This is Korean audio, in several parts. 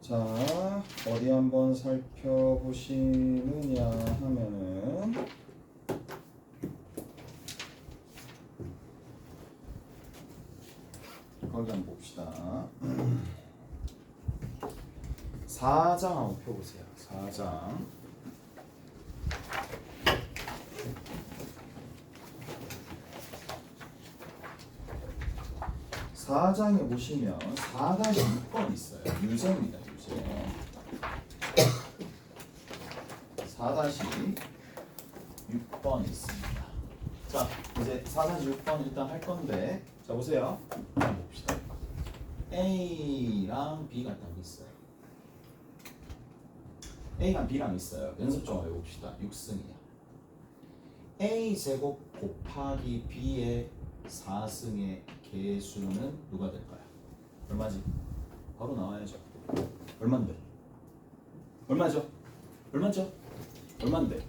자, 어디 한번 살펴보시느냐 하면은 거기 한번 봅시다. 4장 한번 펴보세요. 4장. 4장에 보시면 4-6번 있어요. 유제입니다. 유제. 4-6번 있습니다. 자, 이제 4-6번 일단 할 건데, 자 보세요. 한번 봅시다. A랑 B가 딱 있어요. A랑 B랑 있어요. 연습 좀 해봅시다. 6승이야. A 제곱 곱하기 B의 4승의 개수는 누가 될까요? 얼마지? 바로 나와야죠. 얼만데? 얼마죠? 얼마죠? 얼만데?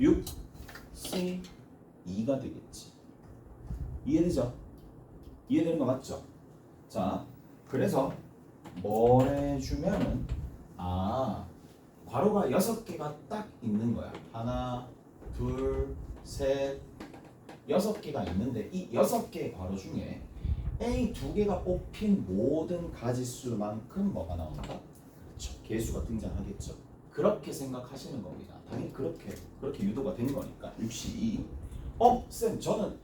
6승이 2가 되겠지. 이해되죠? 이해되는 거 맞죠? 자, 그래서 뭘 해주면은 괄호가 6개가 딱 있는 거야. 하나, 둘, 셋, 6개가 있는데 이 6개의 괄호 중에 A 2개가 뽑힌 모든 가지수만큼 뭐가 나온다? 그렇죠. 개수가 등장하겠죠. 그렇게 생각하시는 겁니다. 당연히 그렇게 유도가 된 거니까. 6시 쌤 저는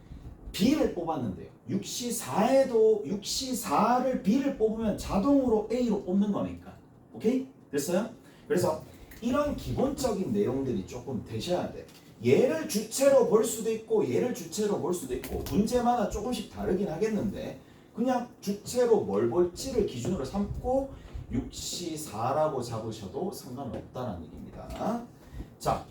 B를 뽑았는데요. 6시 4를 B를 뽑으면 자동으로 A로 뽑는 거니까. 오케이? 됐어요? 그래서 이런 기본적인 내용들이 조금 되셔야 돼. 얘를 주체로 볼 수도 있고 얘를 주체로 볼 수도 있고 문제마다 조금씩 다르긴 하겠는데 그냥 주체로 뭘 볼지를 기준으로 삼고 6시 4라고 잡으셔도 상관없다는 얘기입니다. 자,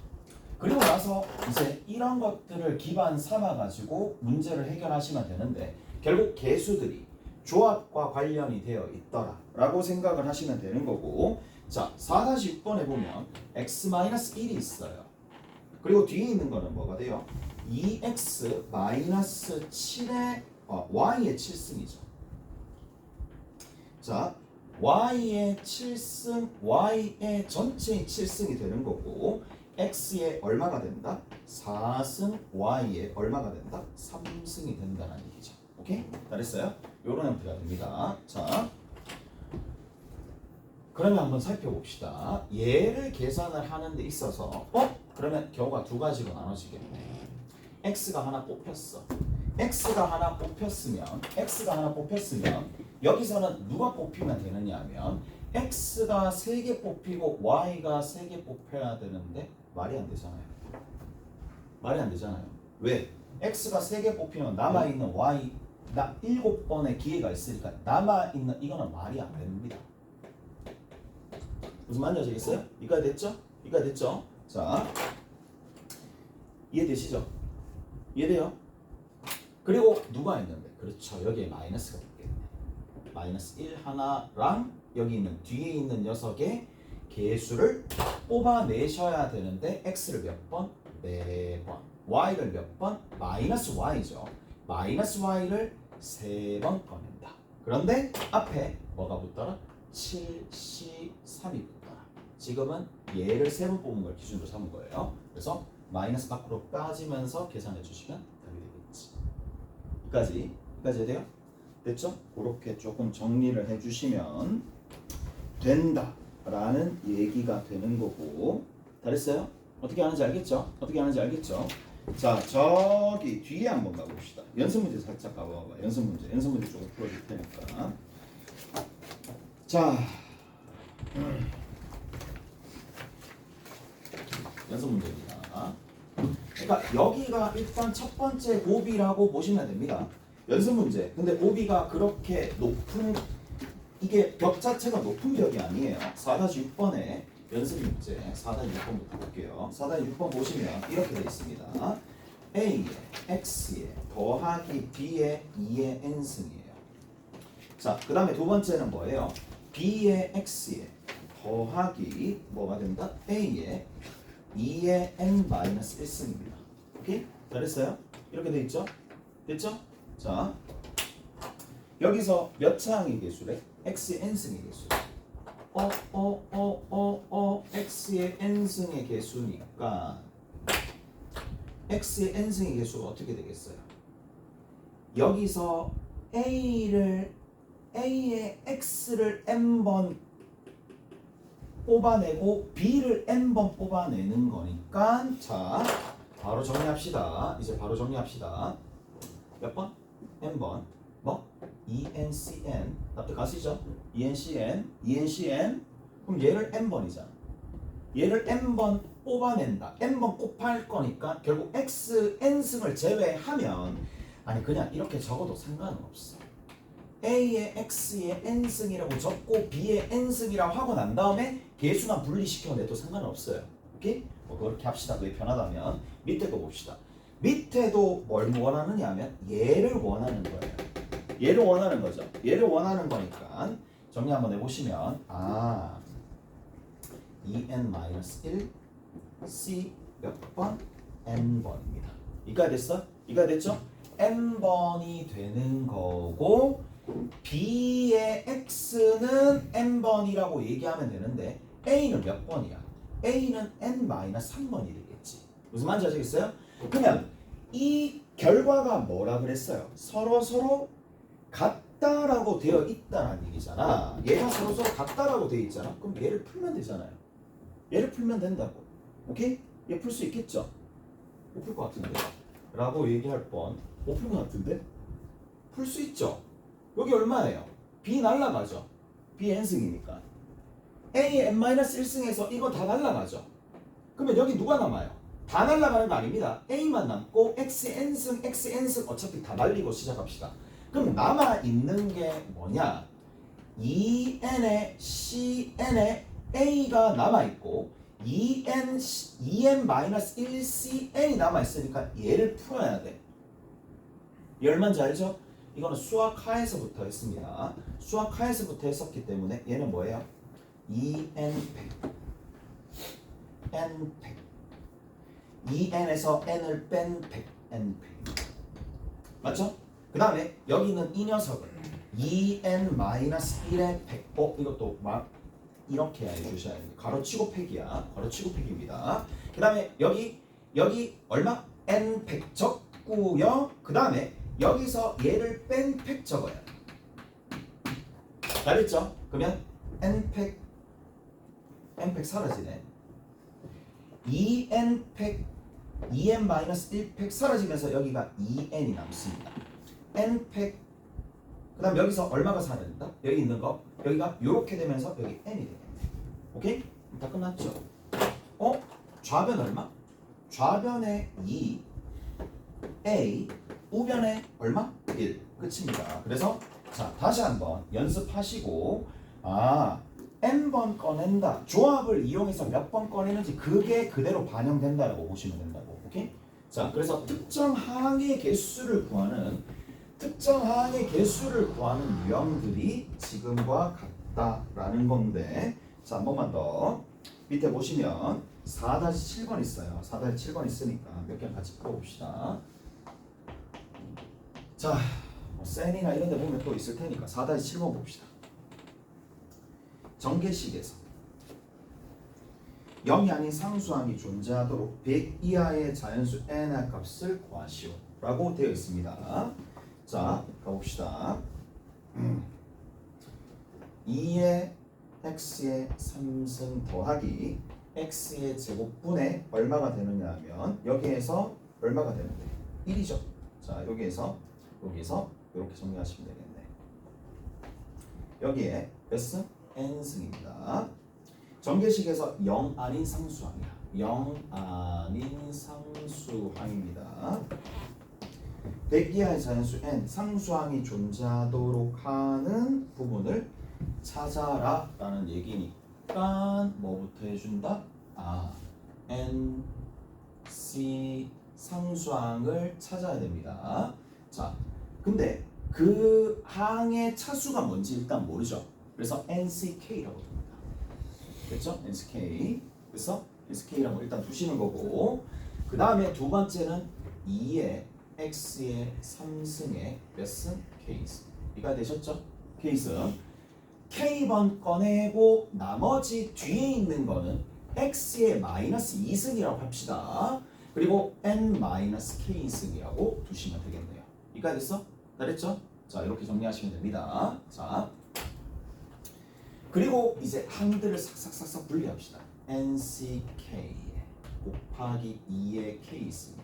그리고 나서 이제 이런 것들을 기반 삼아 가지고 문제를 해결하시면 되는데 결국 개수들이 조합과 관련이 되어 있더라 라고 생각을 하시면 되는 거고, 자 4-6번에 보면 x-1이 있어요. 그리고 뒤에 있는 거는 뭐가 돼요? 2x-7의 y의 7승이죠. 자, y의 7승, y의 전체의 7승이 되는 거고 x의 얼마가 된다? 4승, y의 얼마가 된다? 3승이 된다는 얘기죠. 오케이? 잘했어요? 요런 형태가 됩니다. 자, 그러면 한번 살펴봅시다. 얘를 계산을 하는 데 있어서 그러면 경우가 두 가지로 나눠지겠네. x가 하나 뽑혔어. x가 하나 뽑혔으면 여기서는 누가 뽑히면 되느냐 하면 x가 3개 뽑히고 y가 3개 뽑혀야 되는데 말이 안 되잖아요. 말이 안 되잖아요. 왜? x가 3개 뽑히면 남아있는 y 7번의 기회가 있으니까 남아있는 이거는 말이 안 됩니다. 무슨 말인지 아시겠어요? 이까지 됐죠? 이까지 됐죠? 자, 이해되시죠? 이해돼요? 그리고 누가 있는데? 그렇죠. 여기에 마이너스가 있겠네. 마이너스 1 하나랑 여기 있는 뒤에 있는 녀석의 개수를 뽑아내셔야 되는데 x를 몇 번? 4번. y를 몇 번? 마이너스 y죠. 마이너스 y를 3번 꺼낸다. 그런데 앞에 뭐가 붙더라? 7C3이 붙더라. 지금은 얘를 3번 뽑은 걸 기준으로 삼은 거예요. 그래서 마이너스 밖으로 빠지면서 계산해 주시면 답이 되겠지. 여기까지 해야 돼요? 됐죠? 그렇게 조금 정리를 해주시면 된다라는 얘기가 되는 거고, 잘했어요? 어떻게 하는지 알겠죠? 어떻게 하는지 알겠죠? 자, 저기 뒤에 한번 가봅시다. 연습 문제 살짝 가봐봐. 연습 문제 조금 풀어줄 테니까. 자, 연습 문제입니다. 그러니까 여기가 일단 첫 번째 고비라고 보시면 됩니다. 연습 문제. 근데 고비가 그렇게 높은, 이게 벽 자체가 높은 벽이 아니에요. 4-6번에 연습 문제 4-6번부터 볼게요. 4-6번 보시면 이렇게 되어 있습니다. A의 X의 더하기 B의 2의 N승이에요. 자, 그 다음에 두 번째는 뭐예요? B의 X의 더하기 뭐가 된다? A의 2의 N-1승입니다. 오케이? 잘했어요? 이렇게 돼 있죠? 됐죠? 자, 여기서 몇 차항의 개수래? X의 N승의 개수. x의 n승의 개수니까 x의 n승의 개수가 어떻게 되겠어요? 여기서 a의 x를 n번 뽑아내고 b를 n번 뽑아내는 거니까 자 바로 정리합시다. 이제 바로 정리합시다. 몇 번? n번 뭐? ENCN 납득하시죠? ENCN 그럼 얘를 n번이잖아. 얘를 n번 뽑아낸다. n번 곱할 거니까 결국 x n승을 제외하면 아니 그냥 이렇게 적어도 상관은 없어. A의 X의 N승이라고 적고 B의 N승이라고 하고 난 다음에 개수만 분리시켜내도 상관은 없어요. 오케이? 뭐 그렇게 합시다. 그게 편하다면 밑에 거 봅시다. 밑에도 뭘 원하느냐 하면 얘를 원하는 거예요. 얘를 원하는 거죠. 얘를 원하는 거니까 정리 한번 해보시면 아 EN-1 C 몇 번? N번입니다. 이가 됐어? 이가 됐죠? N번이 되는 거고 B의 X는 N번이라고 얘기하면 되는데 A는 몇 번이야? A는 N-3번이 되겠지. 무슨 말인지 아시겠어요? 그러면 이 결과가 뭐라 그랬어요? 서로 같다라고 되어 있다는 얘기잖아. 얘가 서로 같다라고 되어 있잖아. 그럼 얘를 풀면 되잖아요. 얘를 풀면 된다고. 오케이? 얘 풀 수 있겠죠? 못 풀 것 같은데 라고 얘기할 뻔. 못 풀 것 같은데? 풀 수 있죠? 여기 얼마예요? B 날라가죠? B n승이니까 A n-1승에서 이거 다 날라가죠? 그러면 여기 누가 남아요? 다 날라가는 거 아닙니다. A만 남고 X n승, X n승 어차피 다 날리고 시작합시다. 그럼 남아있는 게 뭐냐? 2n에 Cn에 A가 남아있고 2n-1cn이 남아있으니까 얘를 풀어야 돼. 얘 얼마인지 알죠? 이거는 수학하에서부터 했습니다. 수학하에서부터 했었기 때문에 얘는 뭐예요? 2n100 n100 2n에서 n을 뺀 100 n100 맞죠? 그 다음에 여기는 이 녀석을 2n-1의 100 이것도 막 이렇게 해주셔야 돼요. 가로치고 팩이야. 가로치고 팩입니다. 그 다음에 여기 얼마? n100 적고요. 그 다음에 여기서 얘를 뺀 팩 적어요. 잘했죠? 그러면 n100 사라지네. 2n100 2n-1팩 사라지면서 여기가 2n이 남습니다. n100 그 다음 여기서 얼마가 사라진다? 여기 있는 거 여기가 이렇게 되면서 여기 n이 되겠네. 오케이? 다 끝났죠? 좌변 얼마? 좌변에 2 A 우변에 얼마? 1 끝입니다. 그래서 자 다시 한번 연습하시고 n번 꺼낸다. 조합을 이용해서 몇 번 꺼내는지 그게 그대로 반영된다라고 보시면 된다고. 오케이? 자 그래서 특정 항의 개수를 구하는 유형들이 지금과 같다라는 건데 자 한 번만 더 밑에 보시면 4-7번 있어요. 4-7번 있으니까 몇 개 같이 풀어봅시다. 자 센이나 이런 데 보면 또 있을 테니까 4-7번 봅시다. 전개식에서 0이 아닌 상수항이 존재하도록 100 이하의 자연수 n의 값을 구하시오 라고 되어 있습니다. 자 가봅시다. 2의 x의 3승 더하기 x의 제곱분의 얼마가 되느냐 하면 여기에서 얼마가 되는데 1이죠. 자 여기에서 이렇게 정리하시면 되겠네. 여기에 몇 승? n승입니다. 전개식에서 0 아닌 상수항이야. 0 아닌 상수항입니다. 100 이하의 자연수 n 상수항이 존재하도록 하는 부분을 찾아라 라는 얘기니까 뭐부터 해준다? n, c 상수항을 찾아야 됩니다. 자, 근데 그 항의 차수가 뭔지 일단 모르죠. 그래서 NCK라고 합니다. 됐죠? NCK. 그래서 NCK라고 일단 두시는 거고 그 다음에 두 번째는 2의 X의 3승의 몇 승? K승. 이가 되셨죠? K승. K번 꺼내고 나머지 뒤에 있는 거는 x의 마이너스 2승이라고 합시다. 그리고 n-k승이라고 두시면 되겠네요. 이까지 됐어? 잘했죠? 자, 이렇게 정리하시면 됩니다. 자, 그리고 이제 항들을 싹싹싹싹 분리합시다. nck 곱하기 2의 k승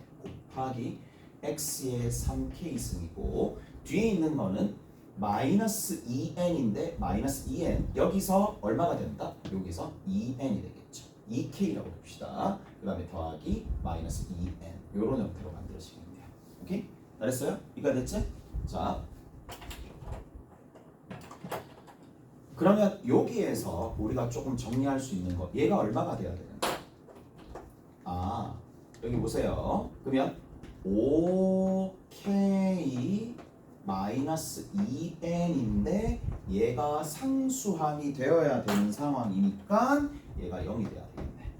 곱하기 x의 3k승이고 뒤에 있는 거는 마이너스 2n인데 마이너스 2n 여기서 얼마가 된다? 여기서 2n이 되겠죠. 2k라고 봅시다. 그 다음에 더하기 마이너스 2n 이런 형태로 만들어지면 돼요. 오케이? 잘했어요? 이거 됐지? 자, 그러면 여기에서 우리가 조금 정리할 수 있는 거 얘가 얼마가 돼야 되는데? 아, 여기 보세요. 그러면 5k 마이너스 2n인데 얘가 상수항이 되어야 되는 상황이니까 얘가 0이 돼야 되겠네.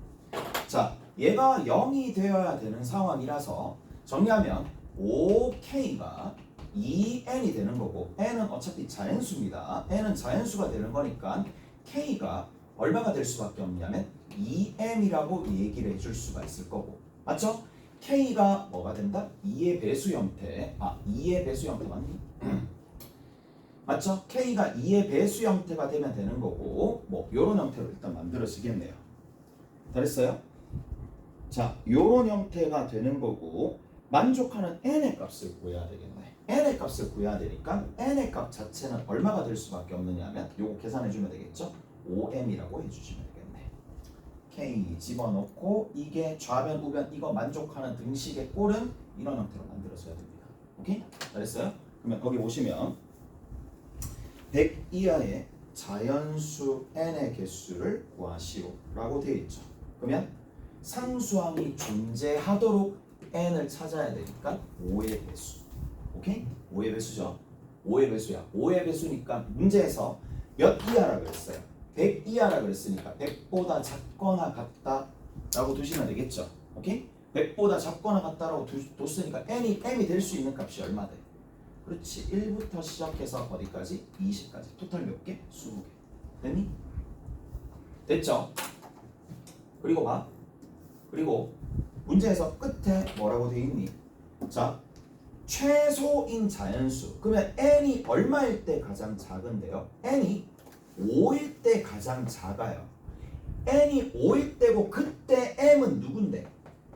자, 얘가 0이 되어야 되는 상황이라서 정리하면 5k가 2n이 되는 거고 n은 어차피 자연수입니다. n은 자연수가 되는 거니까 k가 얼마가 될 수밖에 없냐면 2m이라고 얘기를 해줄 수가 있을 거고 맞죠? k가 뭐가 된다? 2의 배수 형태 2의 배수 형태 맞니? 맞죠? k가 2의 배수 형태가 되면 되는 거고 뭐 요런 형태로 일단 만들어지겠네요. 잘했어요? 자, 요런 형태가 되는 거고 만족하는 n의 값을 구해야 되겠네. n의 값을 구해야 되니까 n의 값 자체는 얼마가 될 수밖에 없느냐면 요거 계산해주면 되겠죠? 5m이라고 해주시면 되겠네. k 집어넣고 이게 좌변 우변 이거 만족하는 등식의 꼴은 이런 형태로 만들어줘야 됩니다. 오케이? 잘했어요? 그러면 거기 보시면 100 이하의 자연수 n의 개수를 구하시오 라고 되어 있죠. 그러면 상수항이 존재하도록 n을 찾아야 되니까 5의 배수. 오케이? 5의 배수죠. 5의 배수야. 5의 배수니까 문제에서 몇 이하라 그랬어요? 100 이하라 그랬으니까 100보다 작거나 같다라고 두시면 되겠죠. 오케이? 100보다 작거나 같다라고 뒀으니까 m이 될 수 있는 값이 얼마 돼? 그렇지. 1부터 시작해서 어디까지? 20까지. 토탈 몇 개? 20개. 됐니? 됐죠? 그리고 봐. 그리고 문제에서 끝에 뭐라고 돼 있니? 자, 최소인 자연수. 그러면 n이 얼마일 때 가장 작은데요? n이 5일 때 가장 작아요. n이 5일 때고 그때 m은 누군데?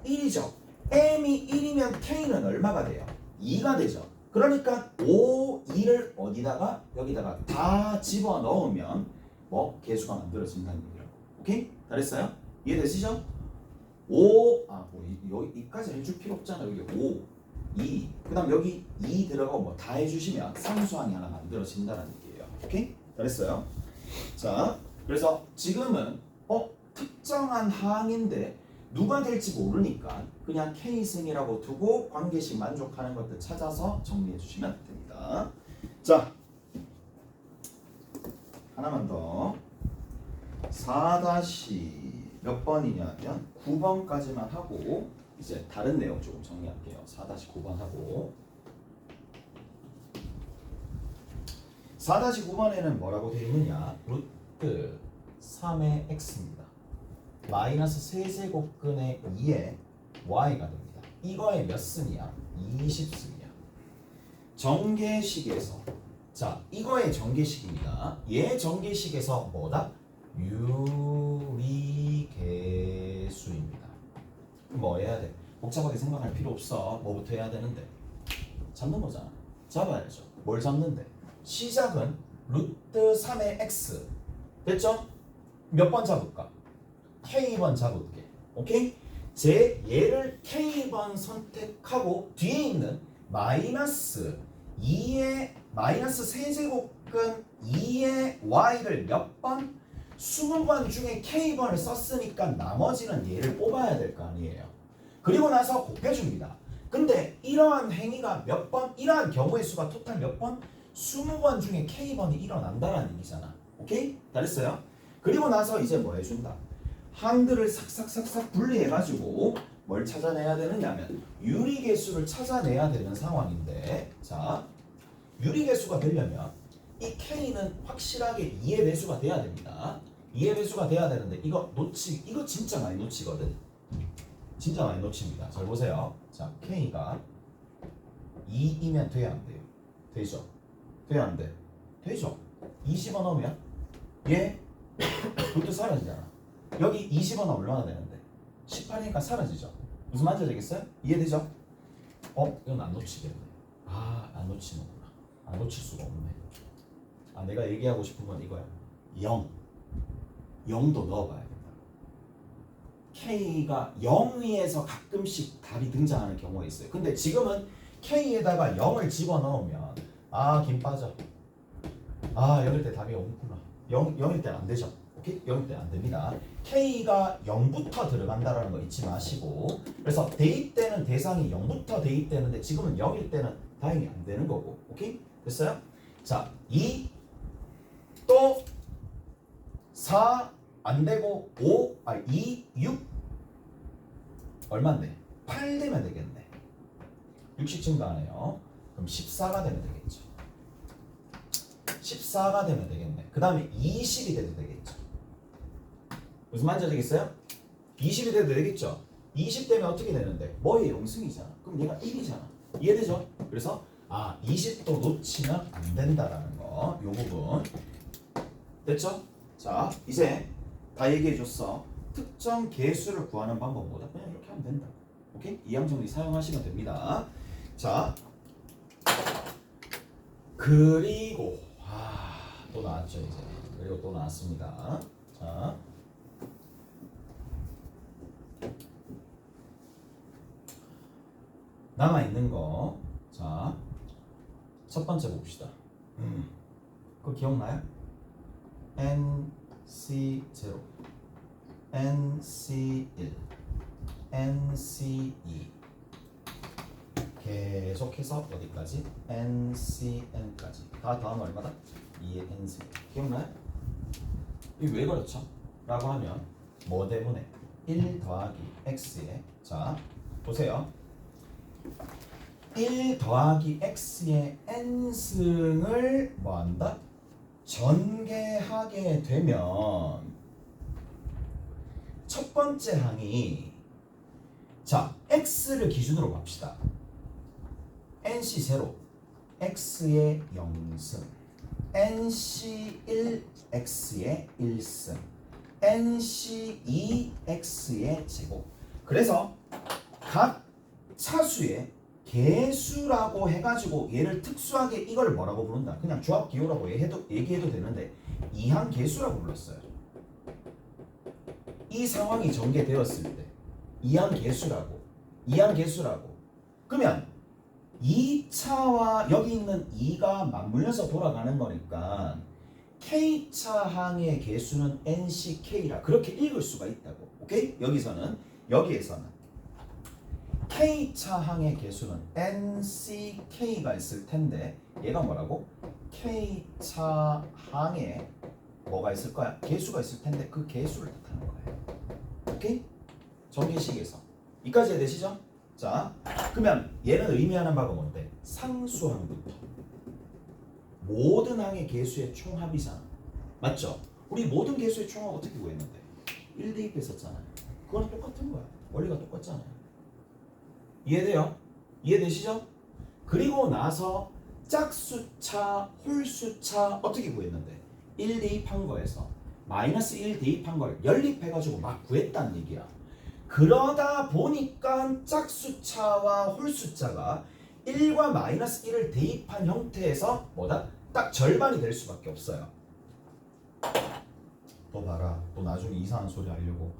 1이죠. m이 1이면 k는 얼마가 돼요? 2가 되죠. 그러니까 5, 2를 어디다가? 여기다가 다 집어넣으면 뭐 개수가 만들어진다는 얘기라고. 오케이? 잘했어요? 이해되시죠? 5, 여기까지 해줄 필요 없잖아. 여기 5, 2, 그 다음 여기 2 들어가고 뭐 다 해주시면 상수항이 하나 만들어진다는 얘기예요. 오케이? 잘했어요? 자, 그래서 지금은 특정한 항인데 누가 될지 모르니까 그냥 K승이라고 두고 관계식 만족하는 것들 찾아서 정리해 주시면 됩니다. 자, 하나만 더. 4- 몇 번이냐면 9번까지만 하고 이제 다른 내용 조금 정리할게요. 4-9번 하고 4-9번에는 뭐라고 되어 있느냐? 루트 3의 x입니다. 마이너스 세제곱근의 2의 y가 됩니다. 이거의 몇 승이야? 20승이야. 정계식에서 자, 이거의 정계식입니다. 얘 정계식에서 뭐다? 유리계수입니다. 그럼 뭐 해야 돼? 복잡하게 생각할 필요 없어. 뭐부터 해야 되는데? 잡는 거잖아. 잡아야죠. 뭘 잡는데? 시작은 루트 3의 x. 됐죠? 몇 번 잡을까? K번 잡을게. 오케이? 얘를 K번 선택하고 뒤에 있는 마이너스 2의 마이너스 세제곱근 2의 y를 몇 번? 20번 중에 K번을 썼으니까 나머지는 얘를 뽑아야 될 거 아니에요. 그리고 나서 곱해줍니다. 근데 이러한 행위가 몇 번? 이러한 경우의 수가 토탈 몇 번? 20번 중에 K번이 일어난다는 얘기잖아. 오케이? 잘했어요? 그리고 나서 이제 뭐 해준다? 항들을 싹싹싹싹 분리해가지고 뭘 찾아내야 되느냐면 유리계수를 찾아내야 되는 상황인데 자, 유리계수가 되려면 이 K는 확실하게 2의 배수가 돼야 됩니다. 2의 배수가 돼야 되는데 이거 진짜 많이 놓치거든. 진짜 많이 놓칩니다. 잘 보세요. 자, K가 2이면 돼야 안 돼요? 되죠? 돼야 안 돼? 되죠? 20원 넣으면 얘 그것도 사라지잖아. 여기 20원 얼마나 되는데? 18이니까 사라지죠. 무슨 말인지 알겠어요? 이해되죠? 이건 안 놓치겠네. 안 놓치는구나. 안 놓칠 수가 없네. 내가 얘기하고 싶은 건 이거야. 0도 넣어봐야 된다. K가 0위에서 가끔씩 답이 등장하는 경우가 있어요. 근데 지금은 K에다가 0을 집어넣으면 김 빠져. 이럴 때 답이 없구나. 0일 때는 안 되죠. 오케이? 0일 때는 안 됩니다. K가 0부터 들어간다라는 거 잊지 마시고, 그래서 대입되는 대상이 0부터 대입되는데 지금은 0일 때는 다행히 안 되는 거고. 오케이? 됐어요? 자, 2 또 4 안 되고 2, 6 얼마인데? 8 되면 되겠네. 60 증가하네요. 그럼 14가 되면 되겠죠. 14가 되면 되겠네. 그 다음에 20이 돼도 되겠죠. 무슨 말인지 알겠어요? 20이 돼도 되겠죠. 20 되면 어떻게 되는데? 뭐의 영승이잖아. 그럼 얘가 1이잖아. 이해되죠? 그래서 20도 놓치면 안 된다라는 거. 요 부분 됐죠? 자, 이제 다 얘기해줬어. 특정 개수를 구하는 방법은 뭐다? 그냥 이렇게 하면 된다. 오케이? 이항정리 사용하시면 됩니다. 자, 그리고 또 나왔죠 이제. 그리고 또 나왔습니다. 자, 남아 있는 거. 자, 첫 번째 봅시다. 그거 기억나요? NC0, NC1, NC2 계속해서 어디까지? NCN까지 다 더하면 얼마다? 2의 NC. 기억나요? 이거 왜 그렇죠? 라고 하면 뭐 때문에? 1 더하기 X에, 자 보세요. 1 더하기 X의 N승을 뭐한다? 전개하게 되면 첫 번째 항이, 자, X를 기준으로 봅시다. NC0, X의 0승, NC1, X의 1승, NC2, X의 제곱. 그래서 각 차수의 개수라고 해가지고 얘를 특수하게 이걸 뭐라고 부른다? 그냥 조합기호라고 얘기해도 되는데 이항 개수라고 불렀어요. 이 상황이 전개되었을 때 이항 개수라고. 그러면 2차와 여기 있는 2가 맞물려서 돌아가는 거니까 K차 항의 개수는 NCK라 그렇게 읽을 수가 있다고. 오케이? 여기서는, 여기에서는 K차 항의 개수는 NCK가 있을 텐데 얘가 뭐라고? K차 항에 뭐가 있을 거야? 개수가 있을 텐데 그 개수를 뜻하는 거예요. 오케이? 전개식에서 이까지 이해되시죠? 자, 그러면 얘는 의미하는 바가 뭔데? 상수항부터 모든 항의 개수의 총합이잖아. 맞죠? 우리 모든 개수의 총합 어떻게 구했는데? 1 대입했었잖아요. 그거랑 똑같은 거야. 원리가 똑같잖아요. 이해돼요? 이해되시죠? 그리고 나서 짝수차, 홀수차 어떻게 구했는데? 1 대입한 거에서 마이너스 1 대입한 걸 연립해가지고 막 구했다는 얘기야. 그러다 보니까 짝수차와 홀수차가 1과 마이너스 1을 대입한 형태에서 뭐다? 딱 절반이 될 수밖에 없어요. 또 봐라. 또 나중에 이상한 소리 하려고.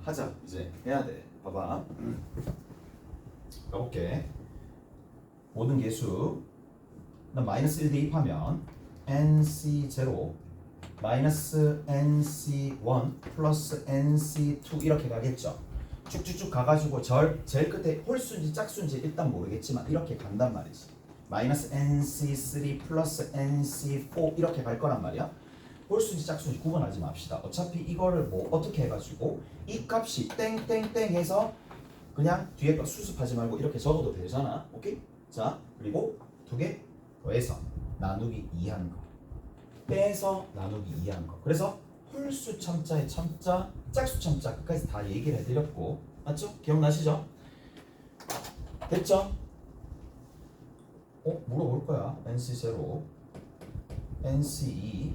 하자. 이제 해야 돼. 봐봐. 가볼게. 모든 개수 난 마이너스 1 대입하면 NC0 마이너스 NC1 플러스 NC2 이렇게 가겠죠. 쭉쭉쭉 가가지고 제일 끝에 홀수인지 짝수인지 일단 모르겠지만 이렇게 간단 말이지. 마이너스 NC3 플러스 NC4 이렇게 갈 거란 말이야. 홀수인지 짝수인지 구분하지 맙시다. 어차피 이거를 뭐 어떻게 해가지고 이 값이 땡땡땡 해서 그냥 뒤에 거 수습하지 말고 이렇게 적어도 되잖아. 오케이? 자, 그리고 두 개 더해서 나누기 2한 거 빼서 나누기 2한 거. 그래서 홀수 첨자에 첨자 짝수 첨자 끝까지 다 얘기를 해드렸고 맞죠? 기억나시죠? 됐죠? 물어볼 거야. NC0 NC2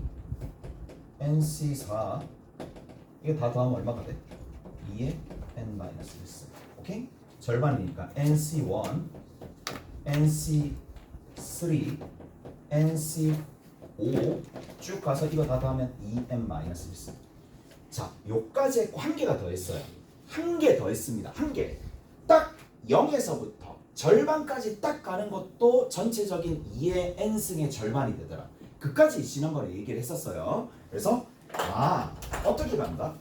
NC4 이거 다 더하면 얼마가 돼? 2의 n-1 오케이? 절반이니까 NC1 NC3 NC5 쭉 가서 이거 다 더하면 2n-1 자, 요까지 했고 한 개가 더 했어요. 한 개 더 했습니다. 한 개. 딱 0에서부터 절반까지 딱 가는 것도 전체적인 2의 n승의 절반이 되더라. 그까지 지난번에 얘기를 했었어요. 그래서 어떻게 간다?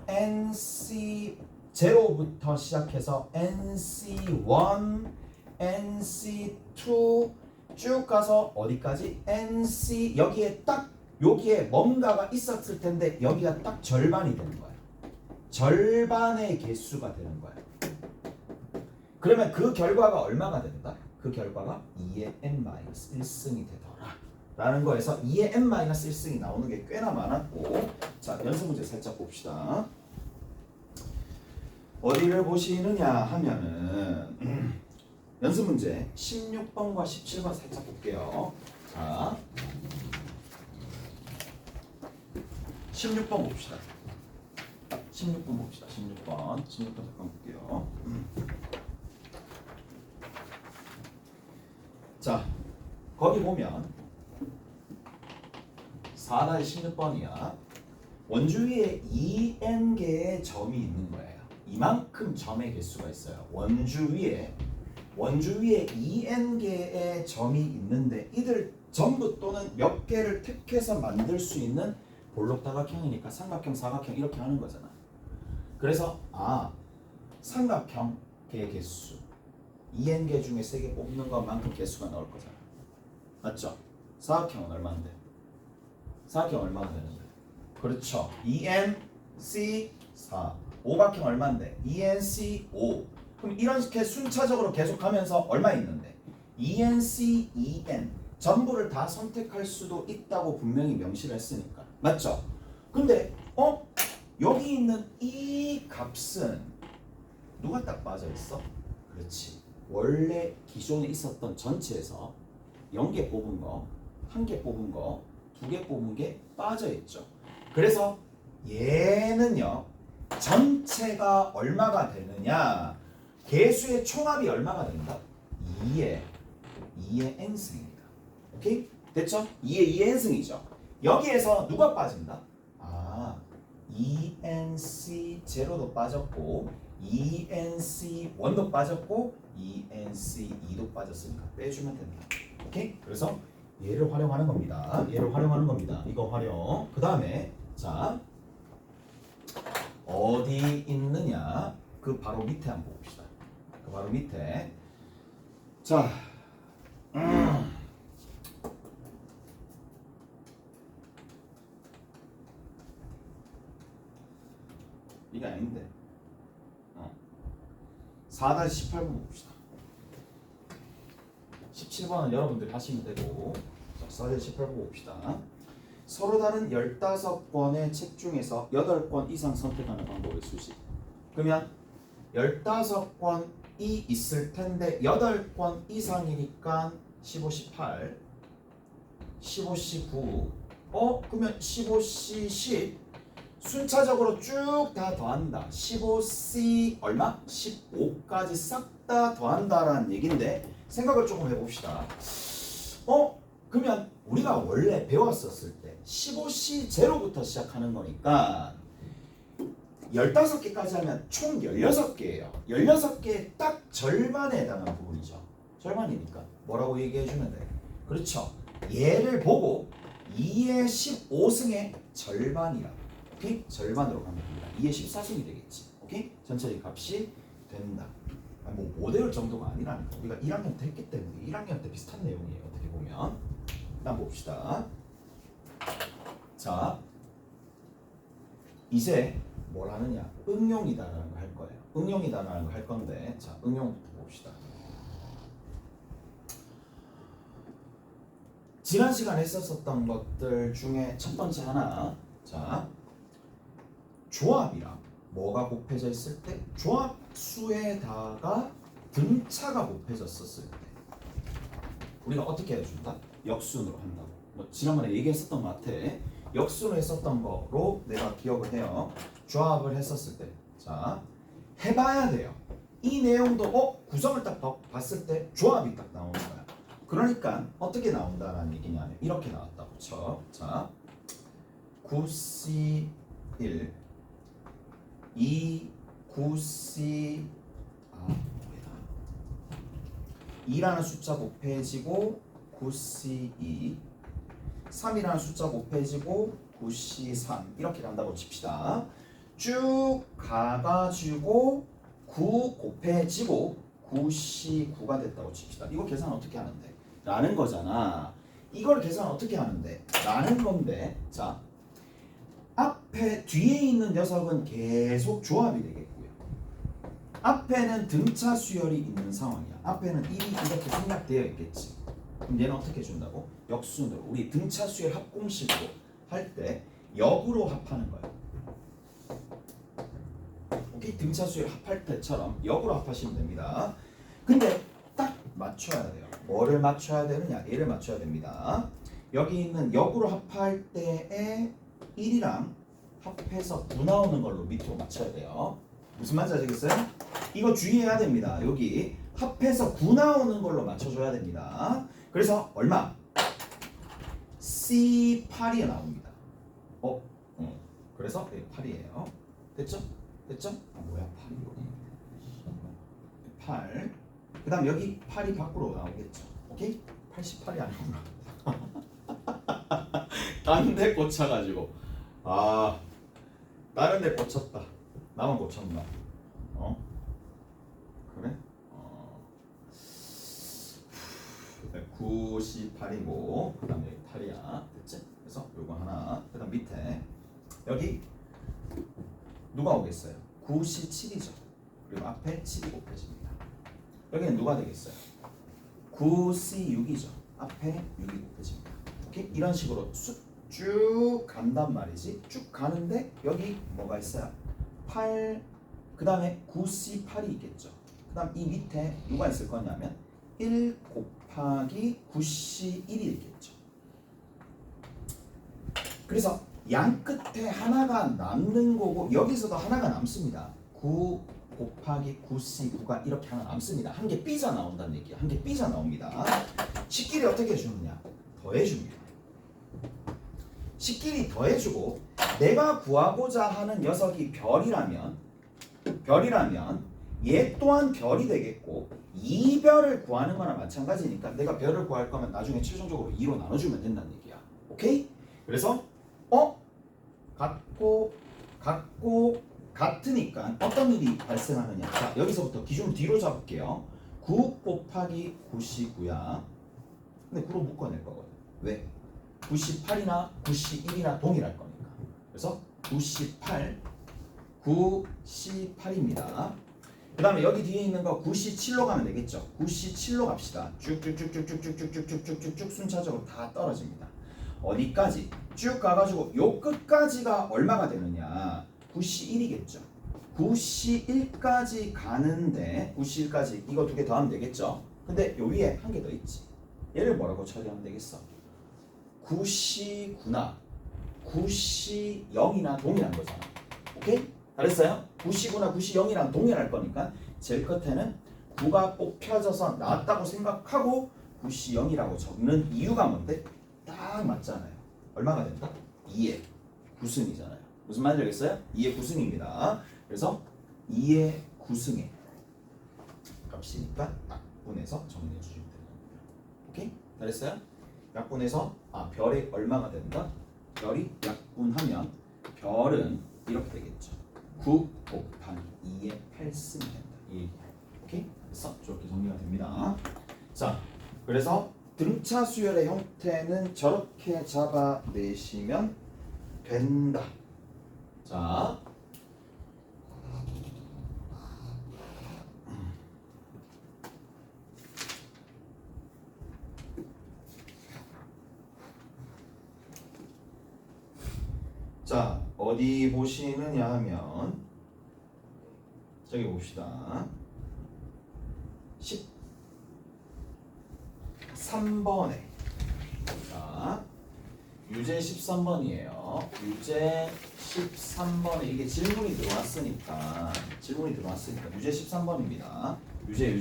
NC 0부터 시작해서 NC1, NC2 쭉 가서 어디까지? NC 여기에 뭔가가 있었을 텐데 여기가 딱 절반이 되는 거야. 절반의 개수가 되는 거야. 그러면 그 결과가 얼마가 된다? 그 결과가 2의 n-1승이 되더라 라는 거에서 2의 n-1승이 나오는 게 꽤나 많았고 자 연습 문제 살짝 봅시다. 어디를 보시느냐 하면은 연습 문제 16번과 17번 살짝 볼게요. 자 16번 봅시다. 16번 봅시다. 16번 잠깐 볼게요. 자, 거기 보면 4-16번이야. 원주위에 2n개의 점이 있는 거예요. 이만큼 점의 개수가 있어요. 원주위에 2n개의 점이 있는데 이들 전부 또는 몇 개를 택해서 만들 수 있는 볼록다각형이니까 삼각형, 사각형 이렇게 하는 거잖아. 그래서 삼각형의 개수 2n개 중에 3개 뽑는 것만큼 개수가 나올 거잖아. 맞죠? 사각형은 얼마인데? 사각형 얼마가 되는데? 그렇죠. 2nc4 오각형 얼마인데? 2nc5 그럼 이렇게 순차적으로 계속하면서 얼마 있는데? 2nc, 2n 전부를 다 선택할 수도 있다고 분명히 명시를 했으니까 맞죠? 근데 여기 있는 이 값은 누가 딱 빠져있어? 그렇지. 원래 기존에 있었던 전체에서 0개 뽑은 거, 1개 뽑은 거, 2개 뽑은 게 빠져있죠. 그래서 얘는요 전체가 얼마가 되느냐 개수의 총합이 얼마가 된다? 2의 n승입니다. 오케이? 됐죠? 2의 n승이죠. 여기에서 누가 빠진다? 2nc0도 빠졌고 2nc1도 빠졌고 2nc2도 빠졌으니까 빼주면 된다. 오케이? 그래서 얘를 활용하는 겁니다. 이거 활용. 그 다음에 자 어디 있느냐? 그 바로 밑에 한번 봅시다. 그 바로 밑에 자 이게 아닌데 4-18번 봅시다. 17번은 여러분들이 하시면 되고 4-18번 봅시다. 서로 다른 15권의 책 중에서 8권 이상 선택하는 방법의 수식. 그러면 15권이 있을 텐데 8권 이상이니까 15, 18 15C 9 그러면 15C 10 순차적으로 쭉 다 더한다. 15C 얼마? 15까지 싹 다 더한다라는 얘긴데 생각을 조금 해봅시다. 그러면 우리가 원래 배웠었을 때 15C 제로부터 시작하는 거니까 15개까지 하면 총 16개예요. 16개의 딱 절반에 해당하는 부분이죠. 절반이니까 뭐라고 얘기해주면 돼? 그렇죠. 얘를 보고 2의 15승의 절반이라. 오케이? 절반으로 가면 됩니다. 2의 14승이 되겠지. 오케이? 전체적인 값이 된다. 뭐 모델 정도가 아니라니까. 우리가 1학년 때 했기 때문에 1학년 때 비슷한 내용이에요. 어떻게 보면. 일단 봅시다. 자, 이제 뭘 하느냐? 응용이다라는 거 할 거예요. 응용이다라는 거 할 건데, 자, 응용부터 봅시다. 지난 시간에 했었던 것들 중에 첫 번째 하나. 자, 조합이랑 뭐가 곱해져 있을 때? 조합수에다가 등차가 곱해졌었을 때 우리가 어떻게 해준다? 역순으로 한다고. 뭐 지난번에 얘기했었던 것 같아. 역순으로 했었던 거로 내가 기억을 해요. 조합을 했었을 때. 자, 해봐야 돼요. 이 내용도 구성을 딱 봤을 때 조합이 딱 나오는 거야. 그러니까 어떻게 나온다라는 얘기냐면 이렇게 나왔다고 쳐. 자, 9C1 2 9C 2라는 숫자 곱해지고 9C2 3이라는 숫자 곱해지고 9C3 이렇게 간다고 칩시다. 쭉 가가지고 9 곱해지고 9C9가 됐다고 칩시다. 이거 계산 어떻게 하는데? 라는 거잖아. 이걸 계산 어떻게 하는데? 라는 건데, 자, 앞에 뒤에 있는 녀석은 계속 조합이 되겠고요. 앞에는 등차 수열이 있는 상황이야. 앞에는 1이 이렇게 생략되어 있겠지. 그럼 얘는 어떻게 준다고? 역순으로. 우리 등차 수열 합공식으로 할 때 역으로 합하는 거야. 오케이? 등차 수열 합할 때처럼 역으로 합하시면 됩니다. 근데 딱 맞춰야 돼요. 뭐를 맞춰야 되느냐? 얘를 맞춰야 됩니다. 여기 있는 역으로 합할 때에 1이랑 합해서 9 나오는 걸로 밑으로 맞춰야 돼요. 무슨 말인지 아시겠어요? 이거 주의해야 됩니다. 여기 합해서 9 나오는 걸로 맞춰줘야 됩니다. 그래서 얼마? C8이 나옵니다. 그래서 8이에요. 됐죠? 됐죠? 뭐야 8이요? 8. 그 다음 여기 8이 밖으로 나오겠죠. 오케이? 88이 아니구나. 딴 데 꽂혀가지고 다른 데 꽂혔다. 나만 꽂혔나? 그래? 98이고 그 다음에 8이야. 됐지? 그래서 요거 하나. 그 다음 밑에 여기 누가 오겠어요? 97이죠. 그리고 앞에 7이 곱해집니다. 여기는 누가 되겠어요? 9C6이죠. 앞에 6이 곱해집니다. 오케이? 이런 식으로 쭉 간단 말이지. 쭉 가는데 여기 뭐가 있어요? 8, 그 다음에 9C8이 있겠죠. 그 다음 이 밑에 누가 있을 거냐면 1 곱하기 9C1이 있겠죠. 그래서 양 끝에 하나가 남는 거고 여기서도 하나가 남습니다. 9 곱하기 9C9가 이렇게 하나 남습니다. 한 개 삐져 나온다는 얘기야. 한 개 삐져 나옵니다. 식끼리 어떻게 해주느냐? 더해줍니다. 식끼리 더해주고 내가 구하고자 하는 녀석이 별이라면 얘 또한 별이 되겠고 이 별을 구하는 거나 마찬가지니까 내가 별을 구할 거면 나중에 최종적으로 2로 나눠주면 된다는 얘기야. 오케이? 그래서 같으니까 어떤 일이 발생하느냐. 자, 여기서부터 기준 뒤로 잡을게요. 9 곱하기 99야. 근데 9로 묶어낼 거거든. 왜? 98이나 91이나 동일할 거니까. 그래서 98, 9C8입니다. 그 다음에 여기 뒤에 있는 거 9C7로 가면 되겠죠. 9C7로 갑시다. 쭉쭉쭉쭉쭉쭉쭉쭉쭉쭉 순차적으로 다 떨어집니다. 어디까지? 쭉 가가지고 요 끝까지가 얼마가 되느냐? 9C1이겠죠. 9C1까지 가는데 9C1까지 이거 두 개 더하면 되겠죠. 근데 요 위에 한 개 더 있지. 얘를 뭐라고 처리하면 되겠어? 9C9나 9C0이나 동일한 거잖아. 오케이? 잘했어요? 9C9나 9C0이랑 동일할 거니까 제일 끝에는 9가 뽑혀져서 나왔다고 생각하고 9C0이라고 적는 이유가 뭔데? 딱 맞잖아요. 얼마가 된다? 2의 9승이잖아요. 무슨 말인지 알겠어요? 2의 9승입니다. 그래서 2의 9승의 값이니까 약분해서 정리해 주시면 됩니다. 오케이? 잘했어요? 약분해서 별이 얼마가 된다? 별이 약분하면 별은 이렇게 되겠죠. 9 곱하기 2의 8승이 된다. 오케이? 그래서 저렇게 정리가 됩니다. 자, 그래서 등차 수열의 형태는 저렇게 잡아내시면 된다. 자, 자, 어디 보시느냐 하면 저기 봅시다. 13번에 자, 유제 13번이에요. 유제 13번에 이게 질문이 들어왔으니까 유제 13번입니다. 유제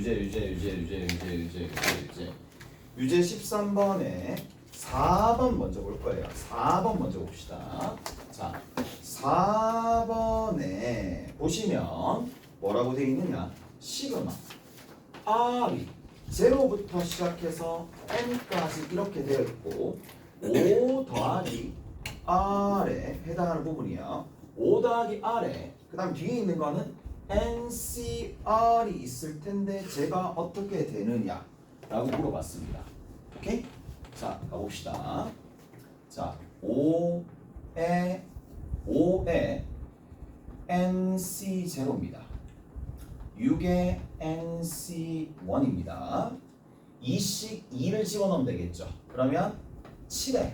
13번에 4번 먼저 볼 거예요. 4번 먼저 봅시다. 자, 4번에 보시면 뭐라고 되어 있느냐? 시그마 R이 0부터 시작해서 n까지 이렇게 되어 있고 5 더하기 R에 해당하는 부분이야. 5 더하기 R에 그 다음 뒤에 있는 거는 NCR이 있을 텐데 제가 어떻게 되느냐 라고 물어봤습니다. 오케이? 자, 가봅시다. 자, 5에 NC0입니다. 6에 NC1입니다. 2씩 2를 집어넣으면 되겠죠. 그러면 7에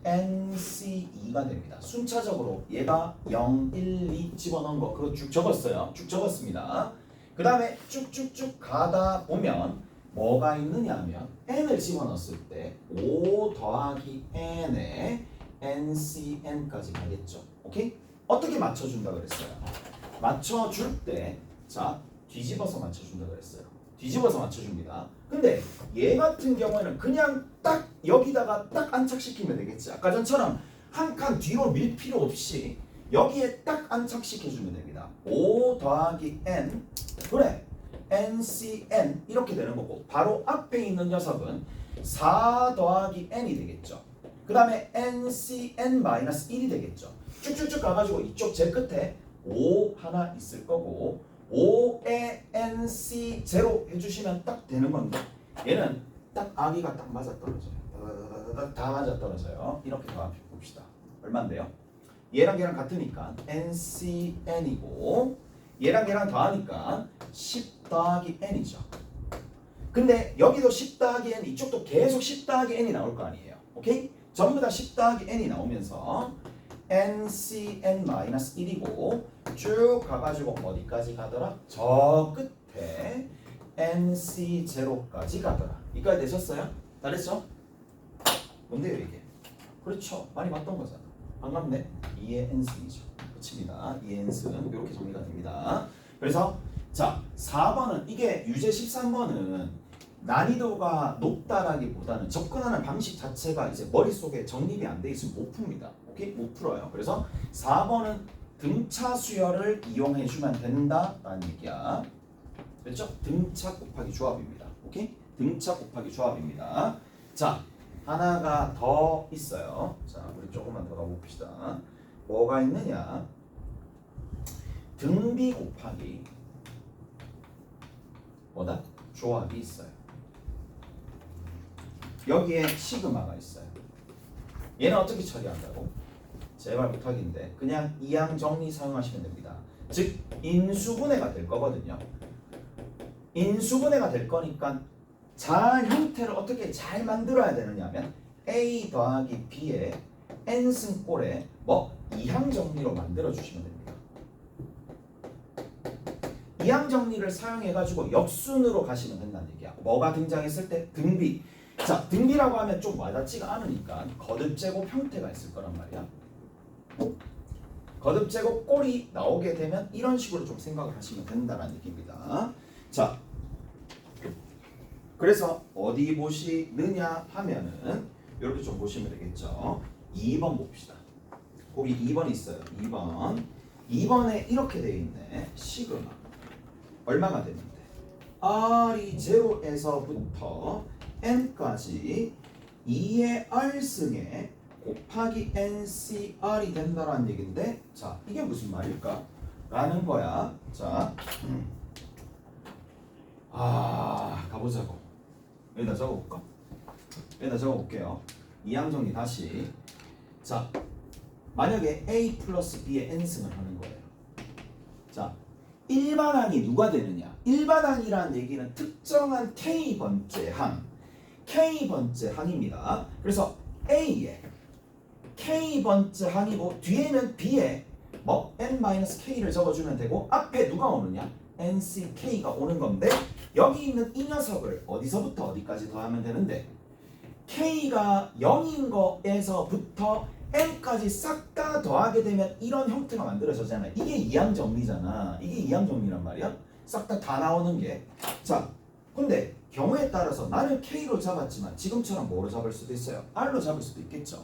NC2가 됩니다. 순차적으로 얘가 0, 1, 2 집어넣은 거 그거 쭉 적었어요. 쭉 적었습니다. 그 다음에 쭉쭉쭉 가다 보면 뭐가 있느냐 하면 n을 집어넣었을 때 5 더하기 n에 NCn까지 가겠죠. 오케이? 어떻게 맞춰준다 그랬어요? 맞춰줄 때 자, 뒤집어서 맞춰준다 그랬어요. 뒤집어서 맞춰줍니다. 근데 얘 같은 경우에는 그냥 딱 여기다가 딱 안착시키면 되겠지. 아까 전처럼 한 칸 뒤로 밀 필요 없이 여기에 딱 안착시켜주면 됩니다. 5 더하기 n 그래 NCn 이렇게 되는 거고 바로 앞에 있는 녀석은 4 더하기 n이 되겠죠. 그 다음에 NCn-1이 되겠죠. 쭉쭉쭉 가가지고 이쪽 제 끝에 5 하나 있을 거고 5에 NC0 해주시면 딱 되는 건데 얘는 딱 아기가 딱 맞아떨어져요. 다 맞아떨어져요. 이렇게 봅시다. 얼마인데요? 얘랑 얘랑 같으니까 NCn이고 얘랑 얘랑 더하니까 10 더하기 n이죠. 근데 여기도 10 더하기 n 이쪽도 계속 10 더하기 n이 나올 거 아니에요. 오케이? 전부 다 10 더하기 n이 나오면서 NCn-1이고 쭉 가가지고 어디까지 가더라? 저 끝에 NC0까지 가더라. 이까지 되셨어요? 잘했죠? 뭔데요 이게? 그렇죠. 많이 봤던 거잖아. 반갑네. 2의 n승이죠. 끝입니다. 2의 n승 이렇게 정리가 됩니다. 그래서 자 4번은 이게 유제 13번은 난이도가 높다라기보다는 접근하는 방식 자체가 이제 머릿속에 정립이 안 돼 있으면 못 풉니다. 오케이? 못 풀어요. 그래서 4번은 등차 수열을 이용해 주면 된다라는 얘기야. 됐죠? 등차 곱하기 조합입니다. 오케이? 등차 곱하기 조합입니다. 자, 하나가 더 있어요. 자, 우리 조금만 더 가봅시다. 뭐가 있느냐? 등비 곱하기 뭐다? 조합이 있어요. 여기에 시그마가 있어요. 얘는 어떻게 처리한다고? 제발 부탁인데 그냥 이항 정리 사용하시면 됩니다. 즉 인수분해가 될 거거든요. 인수분해가 될 거니까 자 형태를 어떻게 잘 만들어야 되느냐 하면 A 더하기 B의 n승 꼴에 뭐 이항 정리로 만들어 주시면 됩니다. 이항 정리를 사용해 가지고 역순으로 가시면 된다는 얘기야. 뭐가 등장했을 때 등비. 자, 등비라고 하면 좀 와닿지가 않으니까 거듭 제곱 형태가 있을 거란 말이야. 거듭 제곱 꼴이 나오게 되면 이런 식으로 좀 생각을 하시면 된다는 얘기입니다. 자, 그래서 어디 보시느냐 하면은 이렇게 좀 보시면 되겠죠. 2번 봅시다. 거기 2번 있어요. 2번에 이렇게 되어 있네. 시그마 얼마가 되는데 R이 0에서부터 n까지 2의 R승에 곱하기 NCR이 된다라는 얘기인데 자 이게 무슨 말일까? 라는 거야. 자 가보자고. 여기다 적어볼까? 여기다 적어볼게요. 이항 정리 다시. 자 만약에 A 플러스 B의 n승을 하는 거예요. 자 일반항이 누가 되느냐? 일반항이라는 얘기는 특정한 K번째 항 K번째 항입니다. 그래서 A에 K번째 항이고 뒤에는 B에 뭐 n-k를 적어주면 되고 앞에 누가 오느냐? nck가 오는 건데 여기 있는 이 녀석을 어디서부터 어디까지 더하면 되는데 k가 0인 거에서부터 n까지 싹 다 더하게 되면 이런 형태가 만들어지잖아요. 이게 이항 정리잖아. 이게 이항 정리란 말이야. 싹 다 나오는 게. 자, 근데 경우에 따라서 나는 k로 잡았지만 지금처럼 뭐로 잡을 수도 있어요. r로 잡을 수도 있겠죠.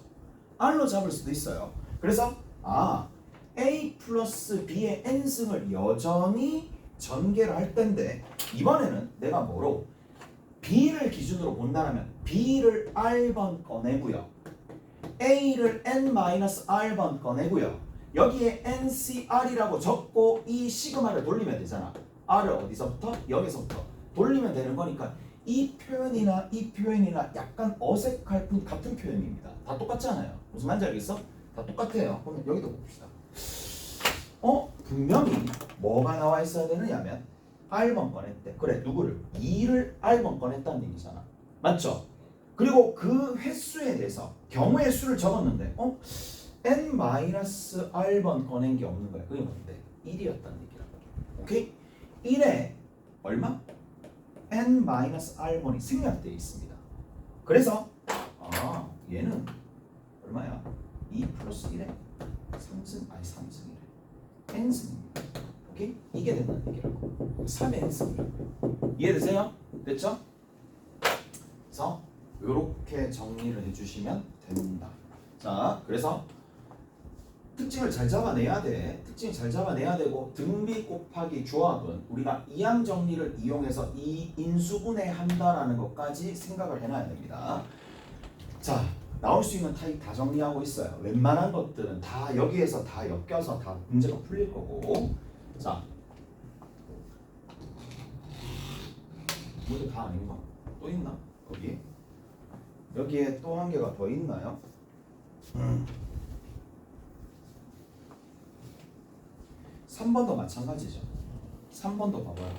r로 잡을 수도 있어요. 그래서 a 플러스 b의 n승을 여전히 전개를 할 텐데 이번에는 내가 뭐로 b를 기준으로 본다면 b를 r번 꺼내고요. a를 n-r번 꺼내고요. 여기에 ncr이라고 적고 이 시그마를 돌리면 되잖아. r을 어디서부터? 여기서부터 돌리면 되는 거니까 이 표현이나 약간 어색할 뿐 같은 표현입니다. 다 똑같잖아요. 무슨 말인지 알겠어? 다 똑같아요. 그러면 여기도 봅시다. 분명히 뭐가 나와 있어야 되느냐면 r번 꺼냈대. 그래, 누구를? 2를 r번 꺼냈다는 얘기잖아. 맞죠? 그리고 그 횟수에 대해서 경우의 수를 적었는데 n-r번 꺼낸 게 없는 거야. 그게 뭔데? 1이었다는 얘기라고. 오케이? 1에 얼마? n-r번이 생략되어 있습니다. 그래서 얘는 얼마야? 2 플러스 1에 3승이래. n승입니다. 오케이? 이게 된다는 얘기라고. 3의 n승이라고. 이해되세요? 됐죠? 그래서 이렇게 정리를 해주시면 됩니다. 자, 그래서 특징을 잘 잡아내야 돼. 특징을 잘 잡아내야 되고 등비 곱하기 조합은 우리가 이항 정리를 이용해서 이 인수분해 한다라는 것까지 생각을 해놔야 됩니다. 자, 나올 수 있는 타입 다 정리하고 있어요. 웬만한 것들은 다 여기에서 다 엮여서 다 문제가 풀릴 거고. 자, 문제 다 아닌가? 또 있나? 여기에 또 한 개가 더 있나요? 3번도 마찬가지죠. 3번도 봐봐요.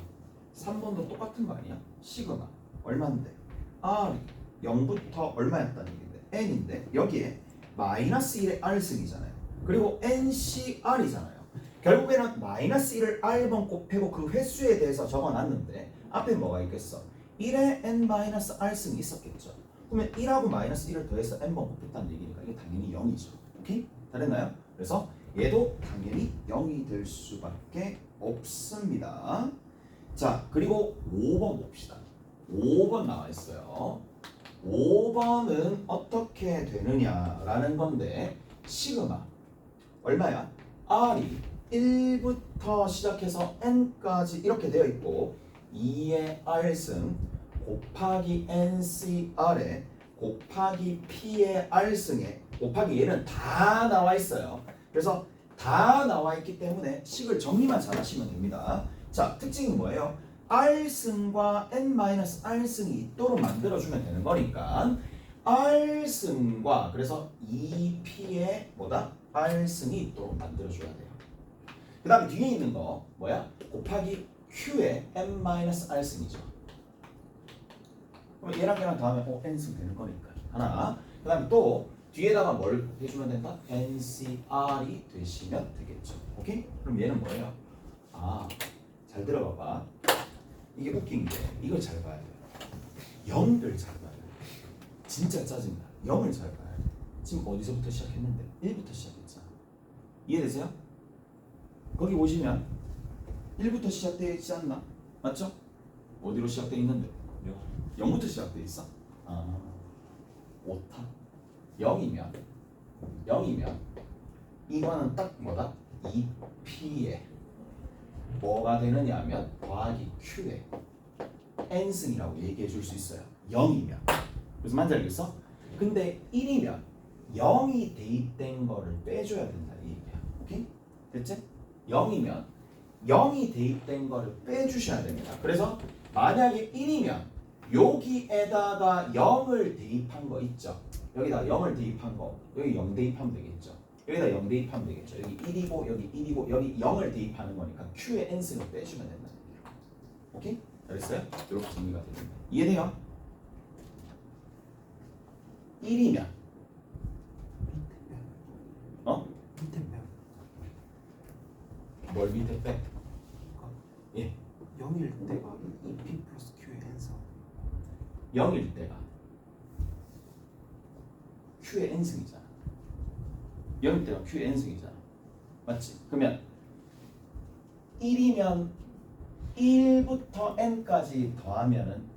3번도 똑같은 거 아니야? 시그마 얼마인데? r 0부터 얼마였다는 얘기인데 n인데 여기에 마이너스 1의 r승이잖아요. 그리고 ncr이잖아요. 결국에는 마이너스 1을 r번 곱하고 그 횟수에 대해서 적어놨는데 앞에 뭐가 있겠어? 1의 n-r승이 있었겠죠. 그러면 1하고 마이너스 1을 더해서 n번 곱했다는 얘기니까 이게 당연히 0이죠. 오케이? 다 됐나요? 그래서 얘도 당연히 0이 될 수밖에 없습니다. 자, 그리고 5번 봅시다. 5번 나와 있어요. 5번은 어떻게 되느냐라는 건데 시그마 얼마야? r이 1부터 시작해서 n까지 이렇게 되어 있고 2의 r승 곱하기 ncr에 곱하기 p의 r승에 곱하기 얘는 다 나와 있어요. 그래서 다 나와 있기 때문에 식을 정리만 잘 하시면 됩니다. 자, 특징이 뭐예요? r승과 n-r승이 있도록 만들어주면 되는 거니까 r승과 그래서 2p의 뭐다? r승이 있도록 만들어줘야 돼요. 그 다음에 뒤에 있는 거 뭐야? 곱하기 q의 n-r승이죠. 그럼 얘랑 더하면 n승 되는 거니까 하나. 그 다음에 또 뒤에다가 뭘 해주면 된다? ncr이 되시면 되겠죠. 오케이? 그럼 얘는 뭐예요? 잘 들어봐봐. 이게 웃긴 게 이걸 잘 봐야 돼요. 0을 잘 봐야 돼요. 진짜 짜증나. 0을 잘 봐야 돼. 지금 어디서부터 시작했는데? 1부터 시작했잖아. 이해되세요? 거기 보시면 1부터 시작되어 있지 않나? 맞죠? 어디로 시작되어 있는데? 0부터 시작되어 있어? 오타. 0이면 이거는 딱 뭐다? 2p에 뭐가 되느냐 하면 더하기 q에 n승이라고 얘기해 줄 수 있어요. 0이면. 무슨 말인지 알겠어? 근데 1이면 0이 대입된 거를 빼줘야 된다 이 얘기야. 오케이? 됐지? 0이면 0이 대입된 거를 빼주셔야 됩니다. 그래서 만약에 1이면 여기에다가 0을 대입한 거 있죠? 여기다 0을 대입한 거 여기 0 대입하면 되겠죠? 여기다 0 대입하면 되겠죠? 여기 1이고 여기 1이고 여기 0을 대입하는 거니까 q의 n승을 빼주면 된다. 오케이? 잘했어요? 이렇게 정리가 됩니다. 이해돼요? 1이면 걸 밑에 빼. 예. 0일 때가 2p 플러스 q의 n승 0일 때가 q의 n승이잖아. 0일 때가 q의 n승이잖아. 맞지? 그러면 1이면 1부터 n까지 더하면은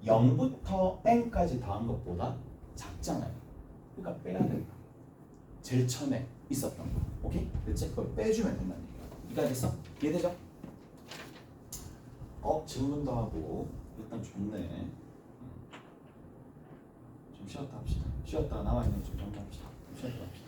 0부터 n까지 더한 것보다 작잖아요. 그러니까 빼야 된다. 제일 처음에 있었던 거. 오케이? 됐지? 그걸 빼주면 된다는 얘기야. 이해가 됐어? 이해되죠? 질문도 하고 일단 좋네. 좀 쉬었다 합시다. 쉬었다가 남아있는 좀 정리합시다. 쉬었다 합시다.